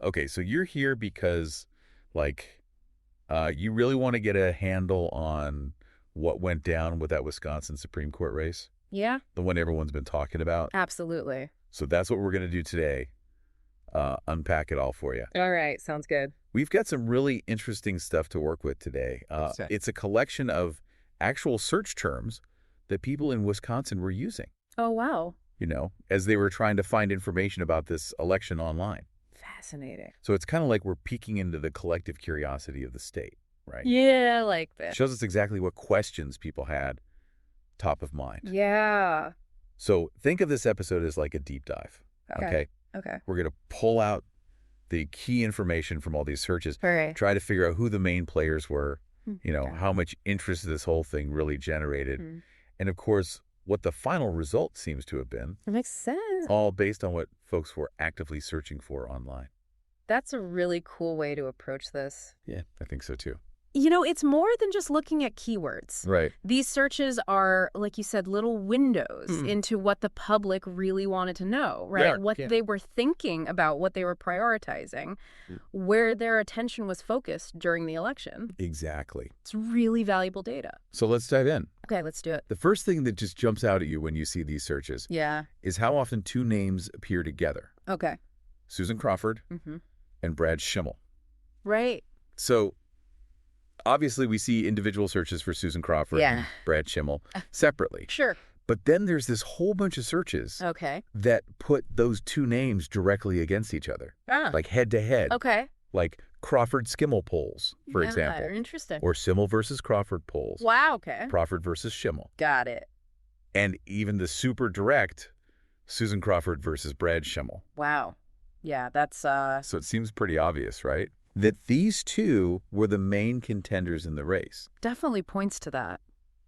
Okay, so you're here because, like, you really want to get a handle on what went down with that Wisconsin Supreme Court race, Yeah, the one everyone's been talking about. absolutely. So that's what we're going to do today, unpack it all for you. All right, sounds good. We've got some really interesting stuff to work with today. It's a collection of actual search terms that people in Wisconsin were using, Oh, wow. as they were trying to find information about this election online. Fascinating. So it's kind of like we're peeking into the collective curiosity of the state, right? Yeah, I like that. Shows us exactly what questions people had top of mind. Yeah. So think of this episode as like a deep dive, okay? Okay. We're going to pull out the key information from all these searches, All right. try to figure out who the main players were, Okay. how much interest this whole thing really generated, and of course, what the final result seems to have been, That makes sense. all based on what folks were actively searching for online. That's a really cool way to approach this. Yeah, I think so too. It's more than just looking at keywords. Right. These searches are, like you said, little windows into what the public really wanted to know, right? Yeah, What they were thinking about, what they were prioritizing, where their attention was focused during the election. Exactly. It's really valuable data. So let's dive in. Okay, let's do it. The first thing that just jumps out at you when you see these searches Yeah. is how often two names appear together. Okay. Susan Crawford and Brad Schimmel. Right. So obviously we see individual searches for Susan Crawford and Brad Schimmel separately. Sure. But then there's this whole bunch of searches Okay. that put those two names directly against each other, like head to head. Okay. Like Crawford Skimmel polls, for example. Interesting. Or Schimmel versus Crawford polls. Wow, okay. Crawford versus Schimmel. Got it. And even the super direct Susan Crawford versus Brad Schimmel. Wow. Yeah, that's So it seems pretty obvious, right? That these two were the main contenders in the race. definitely points to that.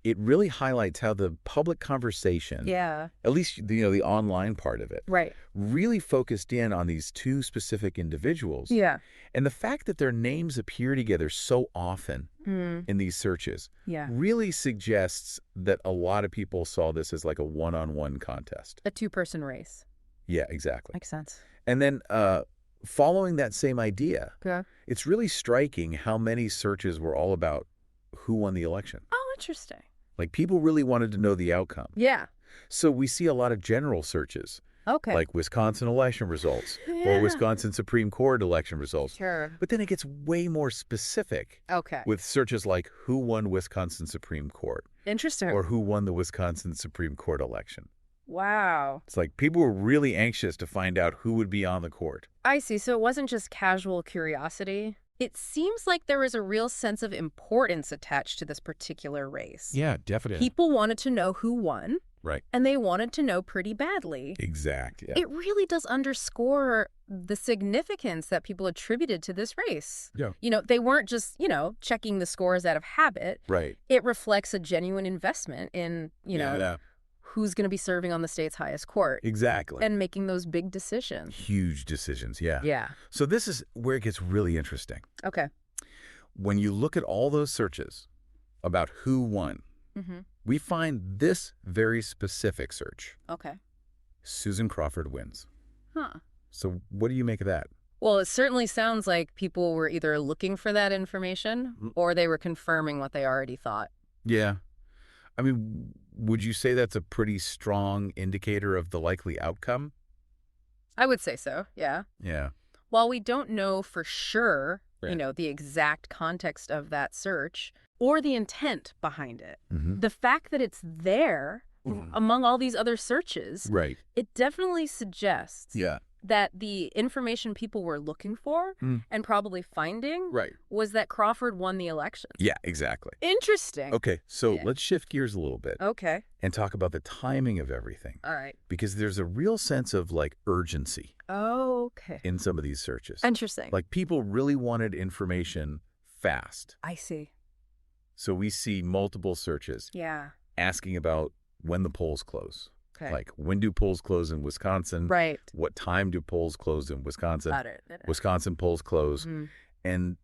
It really highlights how the public conversation, Yeah. at least the online part of it, Right. really focused in on these two specific individuals. Yeah. And the fact that their names appear together so often in these searches Yeah. really suggests that a lot of people saw this as like a one-on-one contest. A two-person race. Yeah, exactly. Makes sense. And then following that same idea, Okay. it's really striking how many searches were all about who won the election. Oh, interesting. Like people really wanted to know the outcome. Yeah. So we see a lot of general searches, Okay. like Wisconsin election results or Wisconsin Supreme Court election results. Sure. But then it gets way more specific Okay. with searches like who won Wisconsin Supreme Court Interesting. or who won the Wisconsin Supreme Court election. Wow. It's like people were really anxious to find out who would be on the court. I see. So it wasn't just casual curiosity. It seems like there was a real sense of importance attached to this particular race. Yeah, definitely. People wanted to know who won, Right. and they wanted to know pretty badly. Exact. Yeah. It really does underscore the significance that people attributed to this race. Yeah. They weren't just, checking the scores out of habit. Right. It reflects a genuine investment in, who's going to be serving on the state's highest court Exactly. and making those big decisions. Huge decisions. Yeah. Yeah. So this is where it gets really interesting. Okay. When you look at all those searches about who won, we find this very specific search. Okay. Susan Crawford wins. Huh. So what do you make of that? Well, it certainly sounds like people were either looking for that information or they were confirming what they already thought. Yeah. I mean, would you say that's a pretty strong indicator of the likely outcome? I would say so, yeah. Yeah. While we don't know for sure, Right. the exact context of that search or the intent behind it, the fact that it's there among all these other searches, Right. it definitely suggests Yeah. that the information people were looking for and probably finding Right. was that Crawford won the election. Yeah, exactly. Interesting. Okay, so Yeah. let's shift gears a little bit Okay. and talk about the timing of everything. All right. Because there's a real sense of like urgency Okay. in some of these searches. Interesting. Like people really wanted information fast. I see. So we see multiple searches Yeah. asking about when the polls close. Okay. Like when do polls close in Wisconsin? Right. What time do polls close in Wisconsin? Got it. Wisconsin polls close. And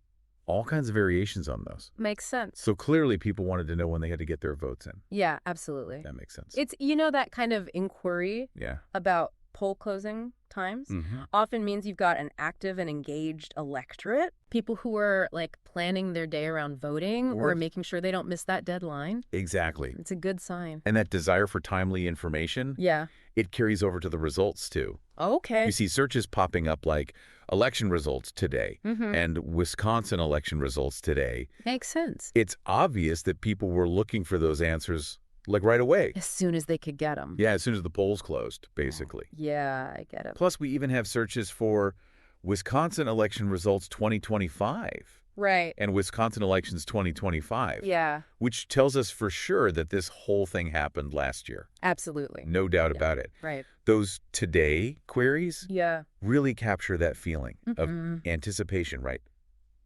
all kinds of variations on those. Makes sense. So clearly people wanted to know when they had to get their votes in. Yeah, absolutely. That makes sense. It's, that kind of inquiry Yeah. about poll closing times Mm-hmm. often means you've got an active and engaged electorate, people who are like planning their day around voting or making sure they don't miss that deadline. Exactly. It's a good sign. And that desire for timely information, Yeah. it carries over to the results too. Okay. You see searches popping up like election results today and Wisconsin election results today. Makes sense. It's obvious that people were looking for those answers like right away. As soon as they could get them. Yeah, as soon as the polls closed, basically. Yeah, I get it. Plus, we even have searches for Wisconsin election results 2025 Right. and Wisconsin elections 2025, Yeah, which tells us for sure that this whole thing happened last year. absolutely. No doubt about it. Right. Those today queries Yeah. really capture that feeling of anticipation, right?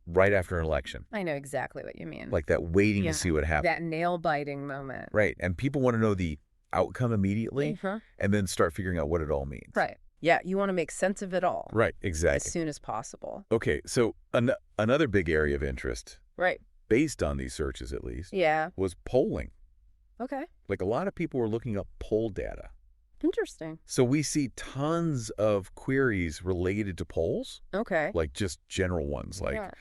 Right after an election. I know exactly what you mean. Like that waiting Yeah. to see what happens. That nail-biting moment. Right. And people want to know the outcome immediately Uh-huh. and then start figuring out what it all means. Right. Yeah, you want to make sense of it all Right. as Exactly. soon as possible. Okay. So another big area of interest, Right. based on these searches at least, Yeah. was polling. Okay. Like a lot of people were looking up poll data. Interesting. So we see tons of queries related to polls, Okay. like just general ones like Yeah.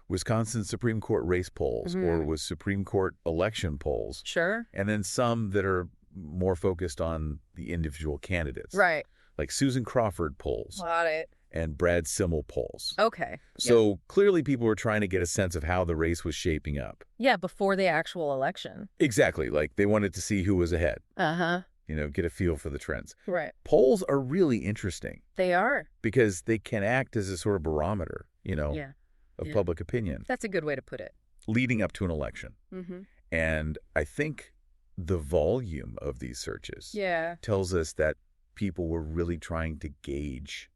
Wisconsin Supreme Court race polls or with Supreme Court election polls. Sure. And then some that are more focused on the individual candidates. Right. Like Susan Crawford polls Got it. and Brad Simmel polls. Okay. So clearly people were trying to get a sense of how the race was shaping up. Yeah, before the actual election. Exactly. Like they wanted to see who was ahead, Uh-huh. get a feel for the trends. Right. Polls are really interesting They are. because they can act as a sort of barometer, Yeah. of Yeah. public opinion That's a good way to put it. leading up to an election. Mm-hmm. And I think the volume of these searches Yeah. tells us that people were really trying to gauge,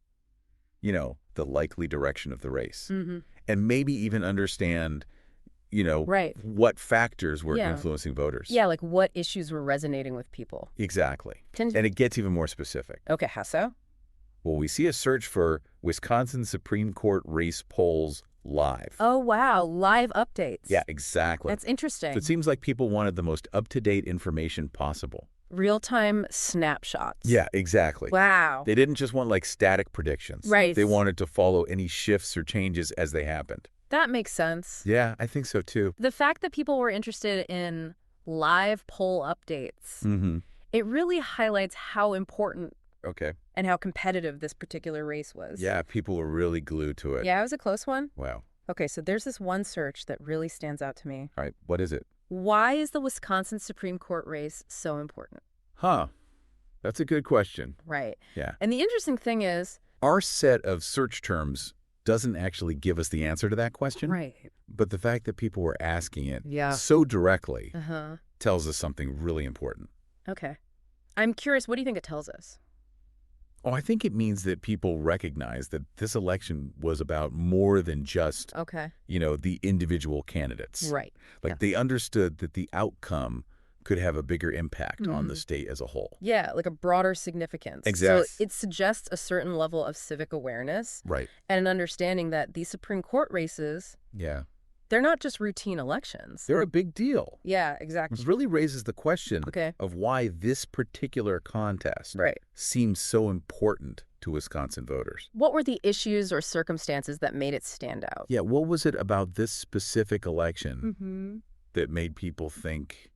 the likely direction of the race Mm-hmm. and maybe even understand, Right. what factors were Yeah. influencing voters. Yeah, like what issues were resonating with people. Exactly. Tend- And it gets even more specific. Okay, how so? Well, we see a search for Wisconsin Supreme Court race polls live. Oh, wow. Live updates. Yeah, exactly. That's interesting. So it seems like people wanted the most up-to-date information possible. Real-time snapshots. Yeah, exactly. Wow. They didn't just want like static predictions. Right. They wanted to follow any shifts or changes as they happened. That makes sense. Yeah, I think so too. The fact that people were interested in live poll updates, Mm-hmm. it really highlights how important Okay. and how competitive this particular race was. Yeah, people were really glued to it. Yeah, it was a close one. Wow. Okay, so there's this one search that really stands out to me. All right, what is it? Why is the Wisconsin Supreme Court race so important? Huh. That's a good question. Right. Yeah. And the interesting thing is... Our set of search terms doesn't actually give us the answer to that question. Right. But the fact that people were asking it Yeah. so directly Uh-huh. tells us something really important. Okay. I'm curious, what do you think it tells us? Oh, I think it means that people recognize that this election was about more than just, Okay. the individual candidates. Right. Like they understood that the outcome could have a bigger impact on the state as a whole. Yeah, like a broader significance. Exactly. So it suggests a certain level of civic awareness Right. and an understanding that these Supreme Court races, Yeah. they're not just routine elections. They're a big deal. Yeah, exactly. It really raises the question Okay. of why this particular contest Right. seems so important to Wisconsin voters. What were the issues or circumstances that made it stand out? Yeah, what was it about this specific election Mm-hmm. that made people think,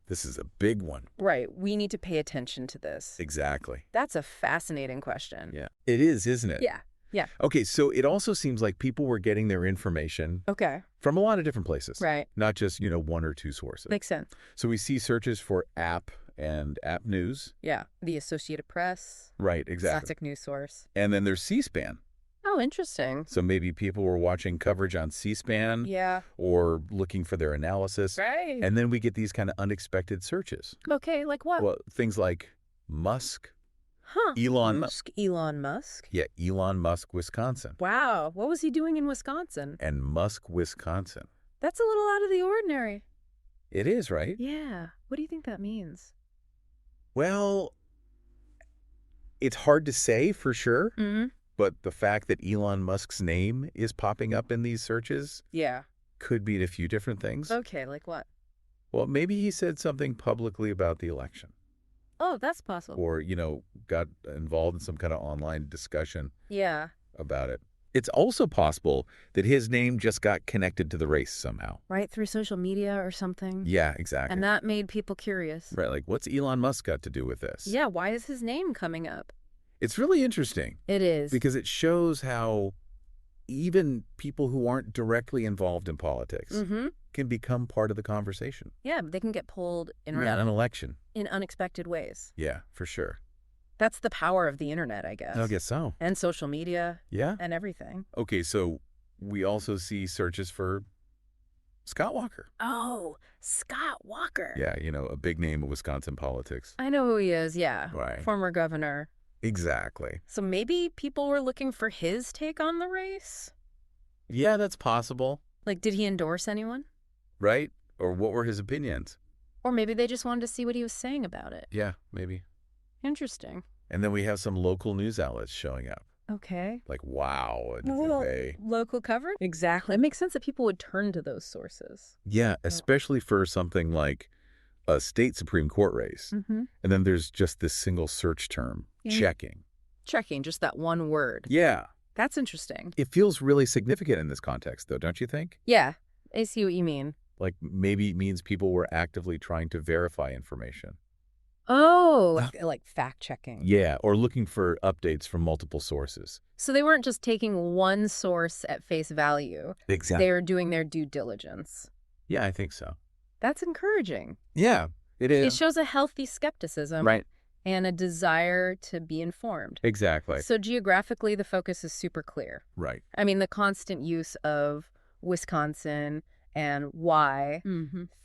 this is a big one? Right. We need to pay attention to this. Exactly. That's a fascinating question. Yeah. It is, isn't it? Yeah. Yeah. Okay, so it also seems like people were getting their information Okay. from a lot of different places. Right. Not just, one or two sources. Makes sense. So we see searches for app and app news. Yeah. The Associated Press. Right, exactly. Classic news source. And then there's C-SPAN. Oh, interesting. So maybe people were watching coverage on C-SPAN Yeah. or looking for their analysis. Right. And then we get these kind of unexpected searches. Okay, like what? Well, things like Musk, Huh. Elon Musk. Elon Musk? Yeah, Elon Musk, Wisconsin. Wow. What was he doing in Wisconsin? And Musk, Wisconsin. That's a little out of the ordinary. It is, right? Yeah. What do you think that means? Well, it's hard to say for sure, Mm-hmm. but the fact that Elon Musk's name is popping up in these searches Yeah. could mean a few different things. Okay, like what? Well, maybe he said something publicly about the election. Oh, that's possible. or, got involved in some kind of online discussion Yeah. about it. It's also possible that his name just got connected to the race somehow. Right, through social media or something. Yeah, exactly. And that made people curious. Right, like what's Elon Musk got to do with this? Yeah, why is his name coming up? It's really interesting It is. because it shows how even people who aren't directly involved in politics can become part of the conversation. Yeah, they can get pulled in An election. in unexpected ways. Yeah, for sure. That's the power of the internet, I guess. I guess so. And social media. Yeah. And everything. Okay, so we also see searches for Scott Walker. Oh, Scott Walker. Yeah, a big name of Wisconsin politics. I know who he is, yeah. Right. Former governor. Exactly. So maybe people were looking for his take on the race? Yeah, that's possible. Like, did he endorse anyone? Right? Or what were his opinions? Or maybe they just wanted to see what he was saying about it. Yeah, maybe. Interesting. And then we have some local news outlets showing up. Okay. Like, wow. Local coverage? Exactly. It makes sense that people would turn to those sources. Yeah, especially for something like a state Supreme Court race. And then there's just this single search term, checking. Checking, just that one word. Yeah. That's interesting. It feels really significant in this context, though, don't you think? Yeah, I see what you mean. Like, maybe it means people were actively trying to verify information. Oh, like fact-checking. Yeah, or looking for updates from multiple sources. So they weren't just taking one source at face value. Exactly. They were doing their due diligence. Yeah, I think so. That's encouraging. Yeah, it is. It shows a healthy skepticism. Right. And a desire to be informed. Exactly. So geographically, the focus is super clear. Right. I mean, the constant use of Wisconsin and why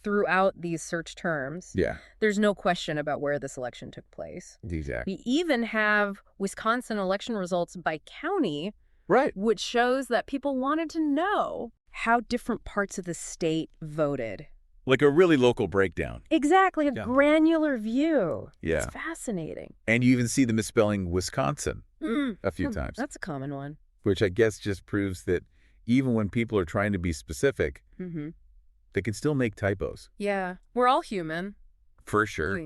throughout these search terms. Yeah. There's no question about where this election took place. Exactly. We even have Wisconsin election results by county, Right. which shows that people wanted to know how different parts of the state voted. Like a really local breakdown. Exactly, a granular view. Yeah. It's fascinating. And you even see the misspelling Wisconsin a few times. That's a common one. Which I guess just proves that even when people are trying to be specific, they can still make typos. Yeah, we're all human. For sure.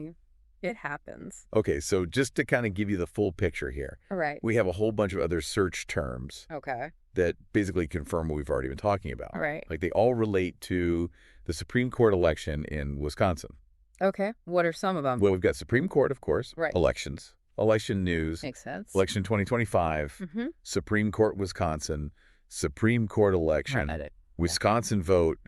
It happens. Okay, so just to kind of give you the full picture here. All right. We have a whole bunch of other search terms. Okay. That basically confirm what we've already been talking about. All right. Like they all relate to the Supreme Court election in Wisconsin. Okay. What are some of them? Well, we've got Supreme Court, of course. Right. Elections. Election news. Makes sense. Election 2025. Supreme Court, Wisconsin. Supreme Court election. Right. Wisconsin vote.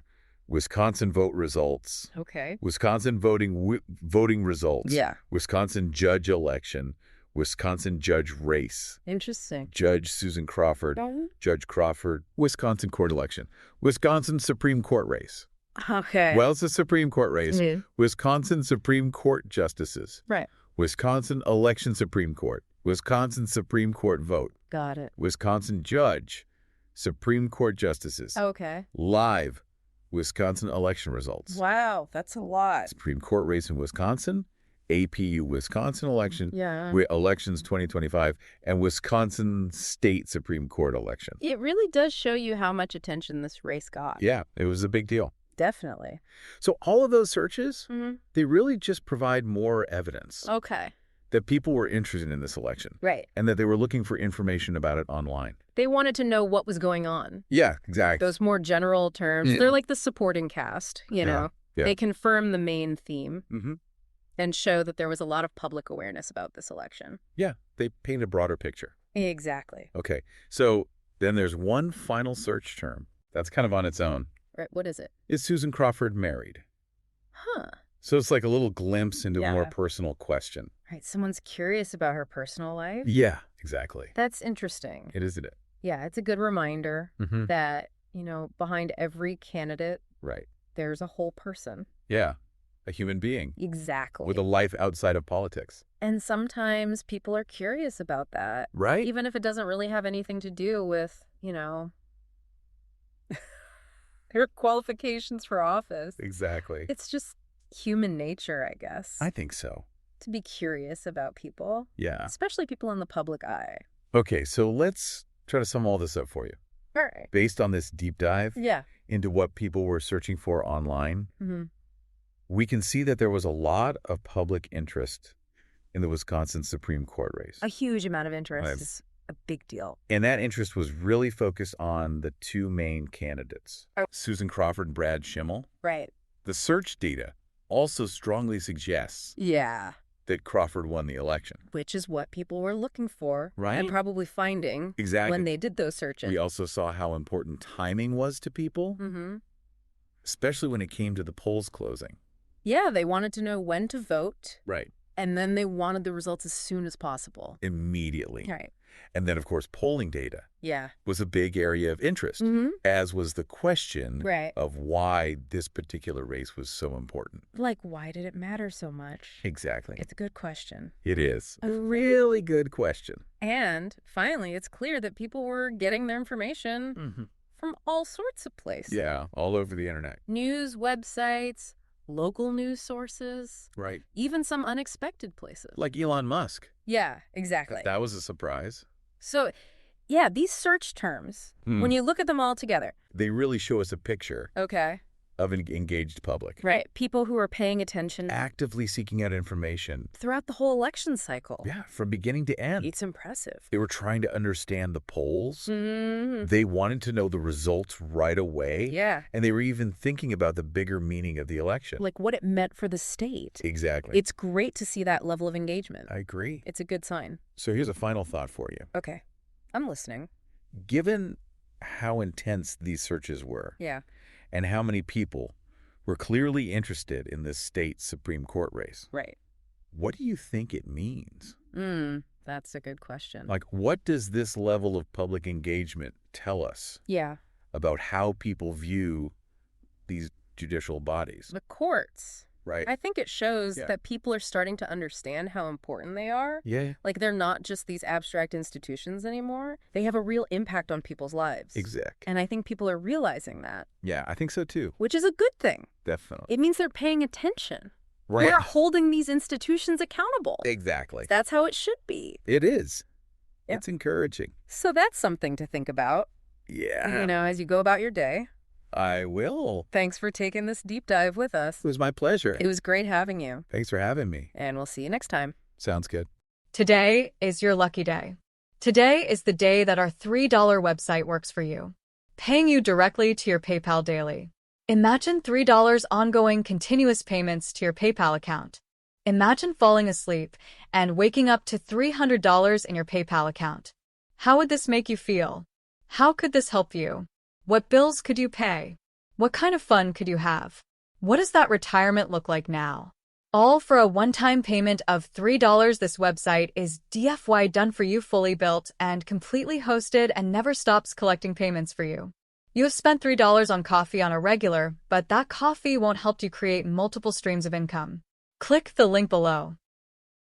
Wisconsin vote results. Okay. Wisconsin voting results. Yeah. Wisconsin judge election. Wisconsin judge race. Interesting. Judge Susan Crawford. Judge Crawford. Wisconsin court election. Wisconsin Supreme Court race. Okay. Well, it's a Supreme Court race. Wisconsin Supreme Court justices. Right. Wisconsin election Supreme Court. Wisconsin Supreme Court vote. Got it. Wisconsin judge. Supreme Court justices. Okay. Live. Wisconsin election results. Wow, that's a lot. Supreme Court race in Wisconsin. APU Wisconsin election. Yeah. Elections 2025 and Wisconsin State Supreme Court election. It really does show you how much attention this race got. Yeah, it was a big deal. Definitely. So all of those searches, they really just provide more evidence Okay. that people were interested in this election. Right. And that they were looking for information about it online. They wanted to know what was going on. Yeah, exactly. Those more general terms, they're like the supporting cast, you know. Yeah. They confirm the main theme. And show that there was a lot of public awareness about this election. Yeah, they paint a broader picture. Exactly. Okay, so then there's one final search term that's kind of on its own. Right, what is it? Is Susan Crawford married? Huh. So it's like a little glimpse into a more Yeah. personal question. Right, someone's curious about her personal life. Yeah, exactly. That's interesting. It is, isn't it? Yeah, it's a good reminder Mhm. that, behind every candidate, Right. there's a whole person. Yeah, a human being Exactly. with a life outside of politics. And sometimes people are curious about that. Right? Even if it doesn't really have anything to do with, their qualifications for office. Exactly. It's just human nature, I guess. I think so. To be curious about people. Yeah. Especially people in the public eye. Okay, so let's try to sum all this up for you. All right. Based on this deep dive Yeah. into what people were searching for online, Mm-hmm. we can see that there was a lot of public interest in the Wisconsin Supreme Court race. A huge amount of interest Right. is a big deal. And that interest was really focused on the two main candidates, Susan Crawford and Brad Schimmel. Right. The search data also strongly suggests Yeah. that Crawford won the election. Which is what people were looking for. Right. And probably finding Exactly. when they did those searches. We also saw how important timing was to people, especially when it came to the polls closing. Yeah, they wanted to know when to vote. Right. And then they wanted the results as soon as possible. Immediately. Right. And then, of course, polling data Yeah. was a big area of interest, as was the question of why this particular race was so important. Like, why did it matter so much? Exactly. It's a good question. It is. A really good question. And finally, it's clear that people were getting their information from all sorts of places. Yeah, all over the internet. News websites, local news sources. Right. Even some unexpected places. Like Elon Musk. Yeah, exactly. That was a surprise. So, yeah, these search terms, when you look at them all together. They really show us a picture Okay. of an engaged public. Right. People who are paying attention. Actively seeking out information. Throughout the whole election cycle. Yeah, from beginning to end. It's impressive. They were trying to understand the polls. Mm-hmm. They wanted to know the results right away. Yeah. And they were even thinking about the bigger meaning of the election. Like what it meant for the state. Exactly. It's great to see that level of engagement. I agree. It's a good sign. So here's a final thought for you. Okay. I'm listening. Given how intense these searches were, Yeah. and how many people were clearly interested in this state Supreme Court race, Right. what do you think it means? That's a good question. Like, what does this level of public engagement tell us Yeah. about how people view these judicial bodies? The courts. Right. I think it shows Yeah. that people are starting to understand how important they are. Yeah. Like they're not just these abstract institutions anymore. They have a real impact on people's lives. Exactly. And I think people are realizing that. Yeah, I think so too. Which is a good thing. Definitely. It means they're paying attention. Right. We're holding these institutions accountable. Exactly. That's how it should be. It is. Yeah. It's encouraging. So that's something to think about, Yeah. as you go about your day. I will. Thanks for taking this deep dive with us. It was my pleasure. It was great having you. Thanks for having me. And we'll see you next time. Sounds good. Today is your lucky day. Today is the day that our $3 website works for you, paying you directly to your PayPal daily. Imagine $3 ongoing continuous payments to your PayPal account. Imagine falling asleep and waking up to $300 in your PayPal account. How would this make you feel? How could this help you? What bills could you pay? What kind of fun could you have? What does that retirement look like now? All for a one-time payment of $3. This website is DFY done for you, fully built and completely hosted, and never stops collecting payments for you. You have spent $3 on coffee on a regular, but that coffee won't help you create multiple streams of income. Click the link below.